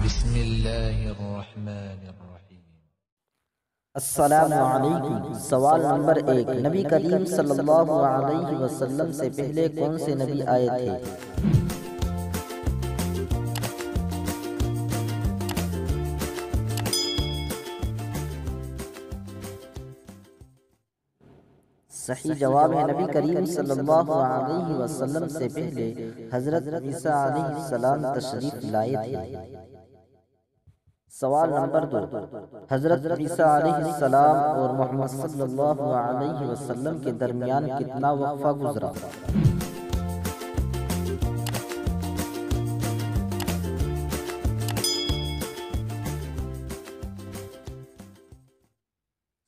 بسم اللہ الرحمن الرحیم۔ السلام علیکم۔ سوال نمبر 1، نبی کریم صلی اللہ علیہ وسلم سے پہلے کون سے نبی آئے تھے؟ صحیح جواب ہے نبی کریم صلی اللہ علیہ وسلم سے پہلے حضرت عیسیٰ علیہ السلام تشریف لائے تھے۔ سوال نمبر 2، حضرت عیسیٰ علیہ السلام اور محمد صلی اللہ علیہ وسلم کے درمیان کتنا وقفہ گزرا؟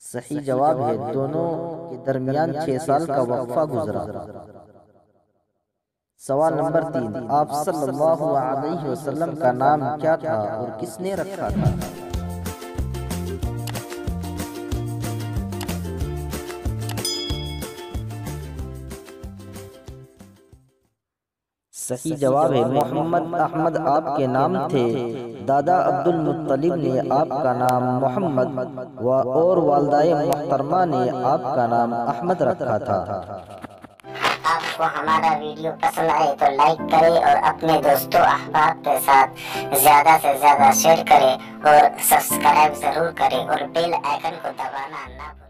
صحیح جواب ہے دونوں کے درمیان 6 سال کا وقفہ گزرا۔ سوال نمبر 3، آپ صلی اللہ علیہ وسلم کا نام کیا تھا اور کس نے رکھا تھا؟ صحیح جواب ہے محمد احمد آپ کے نام تھے۔ دادا عبد المطلب نے آپ کا نام محمد اور والدہ محترمہ نے آپ کا نام احمد رکھا تھا۔ آپ کو ہمارا ویڈیو پسند آئے تو لائک کریں اور اپنے دوستوں احباب کے ساتھ زیادہ سے زیادہ شیئر کریں اور سبسکرائب ضرور کریں اور بیل آئیکن کو دبانا نہ بھولیں۔